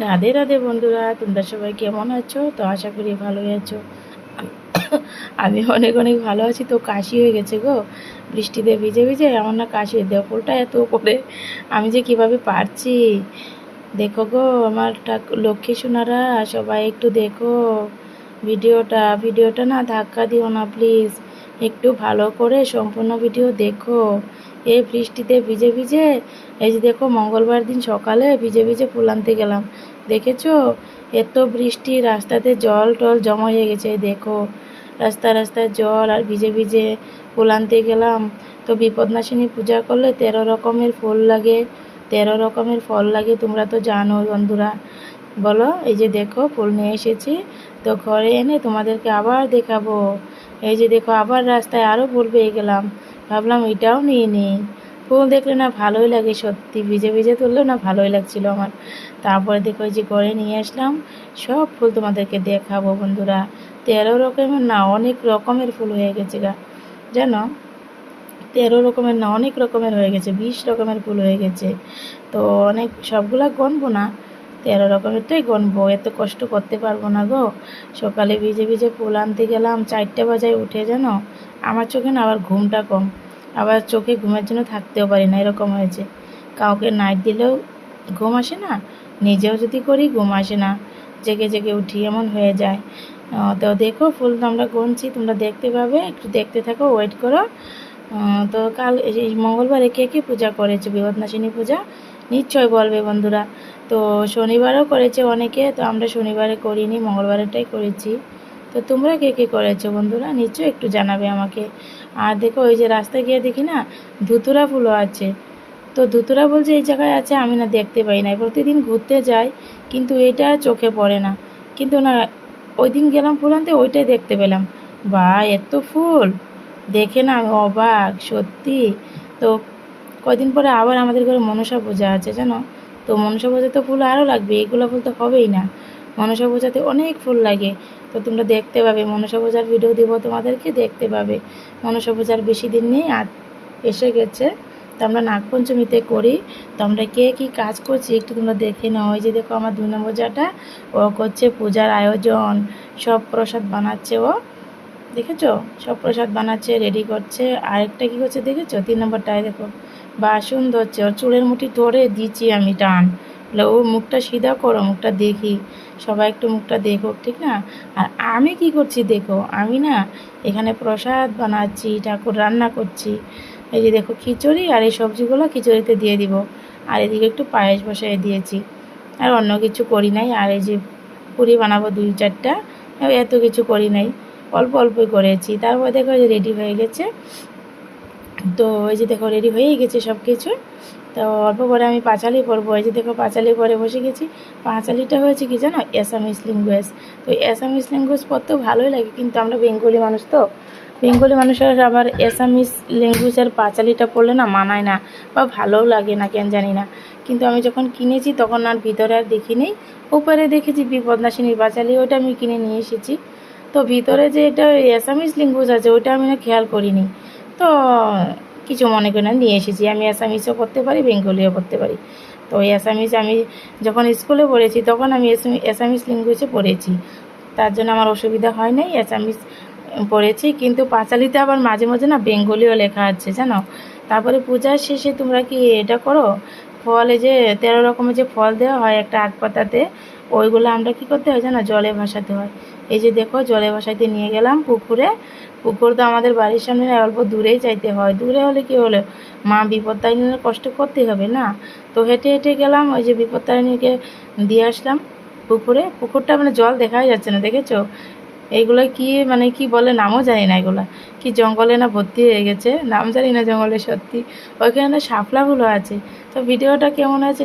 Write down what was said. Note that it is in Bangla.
রাধে রাধে বন্ধুরা, তোমরা সবাই কেমন আছো? তো আশা করি ভালোই আছো। আমি অনেক অনেক ভালো আছি। তো কাশি হয়ে গেছে গো, বৃষ্টিতে ভিজে ভিজে আমার না কাশি, দেহটা এত করে আমি যে কিভাবে পারছি। দেখো গো আমার লক্ষ্মী সোনারা, সবাই একটু দেখো ভিডিওটা না ধাক্কা দিও না প্লিজ, একটু ভালো করে সম্পূর্ণ ভিডিও দেখো। এই বৃষ্টিতে ভিজে ভিজে, এই যে দেখো মঙ্গলবার দিন সকালে ভিজে ভিজে ফুল আনতে গেলাম, দেখেছো? এত বৃষ্টি, রাস্তাতে জল টল জমা হয়ে গেছে, দেখো রাস্তায় জল, আর ভিজে ভিজে ফুল আনতে গেলাম। তো বিপদনাশিনী পূজা করলে 13 রকমের ফুল লাগে, 13 রকমের ফল লাগে, তোমরা তো জানো বন্ধুরা। বলো, এই যে দেখো ফুল নিয়ে এসেছি, তো ঘরে এনে তোমাদেরকে আবার দেখাবো। এই যে দেখো আবার রাস্তায় আরও ফুল পেয়ে গেলাম, ভাবলাম এটাও নিয়ে নিই। ফুল দেখলে না ভালোই লাগে, সত্যি ভিজে ভিজে তুললেও না ভালোই লাগছিল আমার। তারপরে দেখো এই যে ঘরে নিয়ে আসলাম, সব ফুল তোমাদেরকে দেখাবো বন্ধুরা। 13 রকমের না অনেক রকমের ফুল হয়ে গেছে গা, জানো? 13 রকমের না অনেক রকমের হয়ে গেছে, 20 রকমের ফুল হয়ে গেছে। তো অনেক, সবগুলা গণবো না, 13 রকমেরটাই গণবো, এত কষ্ট করতে পারবো না গো। সকালে ভিজে ভিজে ফুল আনতে গেলাম, 4টা বাজায় উঠে, জানো আমার চোখে না আবার ঘুমটা কম, আবার চোখে ঘুমের জন্য থাকতেও পারি না, এরকম হয়েছে। কাউকে নাইট দিলেও ঘুম আসে না, নিজেও যদি করি ঘুম আসে না, জেগে জেগে উঠি, এমন হয়ে যায়। তো দেখো ফুল তো আমরা গুনছি, তোমরা দেখতে পাবে, একটু দেখতে থাকো, ওয়েট করো। তো কাল এই মঙ্গলবারে কে কে পূজা করেছে, বিপদনাশিনী পূজা নিশ্চয় বলবে বন্ধুরা। তো শনিবারও করেছে অনেকে, তো আমরা শনিবারে করিনি, মঙ্গলবারেরটাই করেছি। তো তোমরা কে কে করেছো বন্ধুরা, নিশ্চয়ই একটু জানাবে আমাকে। আর দেখো ওই যে রাস্তায় গিয়ে দেখি না ধুতুরা ফুলও আছে। তো ধুতুরা বলছে এই জায়গায় আছে, আমি না দেখতে পাই না, প্রতিদিন ঘুরতে যাই কিন্তু এটা চোখে পড়ে না। কিন্তু না, ওই দিন গেলাম ফুল আনতে, ওইটাই দেখতে পেলাম। বা এত ফুল দেখে না আমি অবাক, সত্যি। তো কয়দিন পরে আবার আমাদের ঘরে মনসা পূজা আছে, জানো? তো মনসা পূজাতে তো ফুল আরও লাগবে, এগুলো ফুল তো হবেই না, মনসা পূজাতে অনেক ফুল লাগে। তো তোমরা দেখতে পাবে, মনসা পূজার ভিডিও দিব তোমাদেরকে, দেখতে পাবে। মনসা পূজার বেশি দিন নেই, আর এসে গেছে। তো আমরা নাগপঞ্চমীতে করি। তো আমরা কে কী কাজ করছি একটু তোমরা দেখে নাও। ওই যে দেখো আমার 2 নম্বর জাটা, ও করছে পূজার আয়োজন, সব প্রসাদ বানাচ্ছে ও, দেখেছো? সব প্রসাদ বানাচ্ছে, রেডি করছে। আরেকটা কী করছে দেখেছো? 3 নম্বরটায় দেখো বাসন ধরছে, ওর চুলের মুঠি ধরে দিচ্ছি আমি টান, বলে ও মুখটা সিধা করো, মুখটা দেখি, সবাই একটু মুখটা দেখো, ঠিক না? আর আমি কি করছি দেখো, আমি না এখানে প্রসাদ বানাচ্ছি, ঠাকুর রান্না করছি। এই যে দেখো খিচুড়ি, আর এই সবজিগুলো খিচুড়িতে দিয়ে দিব, আর এদিকে একটু পায়েস বসাই দিয়েছি, আর অন্য কিছু করি নাই। আর এই যে পুরি বানাবো 2-4টা, এত কিছু করি নাই, অল্প অল্পই করেছি। তারপর দেখো যে রেডি হয়ে গেছে। তো এই যে দেখো রেডি হয়েই গেছে সব কিছু। তো অল্প পরে আমি পাঁচালি পরবো, এই যে দেখো পাঁচালি পরে বসে গেছি। পাঁচালিটা হয়েছে কি জানো, অ্যাসামিস ল্যাঙ্গুয়েজ। তো অ্যাসামিস ল্যাঙ্গুয়েজ পড়তেও ভালোই লাগে, কিন্তু আমরা বেঙ্গলি মানুষ, তো বেঙ্গলি মানুষের আবার অ্যাসামিস ল্যাঙ্গুয়েজের পাঁচালিটা পড়লে না মানায় না, বা ভালোও লাগে না, কেন জানি না। কিন্তু আমি যখন কিনেছি তখন আর ভিতরে আর দেখিনি, উপরে দেখেছি বিপদনাশিনীর পাঁচালি, ওটা আমি কিনে নিয়ে এসেছি। তো ভিতরে যে এটা অ্যাসামিস ল্যাঙ্গুয়েজ আছে, ওইটা আমি না খেয়াল করিনি। তো কিছু মনে করি না, নিয়ে এসেছি। আমি অ্যাসামিসও করতে পারি, বেঙ্গলিও করতে পারি। তো ওই অ্যাসামিস আমি যখন স্কুলে পড়েছি তখন আমি অ্যাসামিস ল্যাঙ্গুয়েজে পড়েছি, তার জন্য আমার অসুবিধা হয় নাই, অ্যাসামিস পড়েছি। কিন্তু পাঁচালিতে আবার মাঝে মাঝে না বেঙ্গলিও লেখা আছে, জানো? তারপরে পূজার শেষে তোমরা কি এটা করো, ফলে যে 13 রকমের যে ফল দেওয়া হয় একটা আট পাতাতে, ওইগুলো আমরা কি করতে হয় জানো, জলে ভাসাতে হয়। এই যে দেখো জলে ভাসাইতে নিয়ে গেলাম পুকুরে। পুকুর তো আমাদের বাড়ির সামনে অল্প দূরেই যাইতে হয়, দূরে হলে কি হলো, মা বিপত্তারিণীর কষ্ট করতে হবে না। তো হেঁটে হেঁটে গেলাম, ওই যে বিপত্তারিণীকে দিয়ে আসলাম পুকুরে। পুকুরটা মানে জল দেখাই যাচ্ছে না, দেখেছো? এইগুলো কি মানে কি বলে নামও জানি না, এগুলা কি জঙ্গলে না ভর্তি হয়ে গেছে, নাম জানি না জঙ্গলে, সত্যি ওইখানে শাপলাগুলো আছে। তো ভিডিওটা কেমন আছে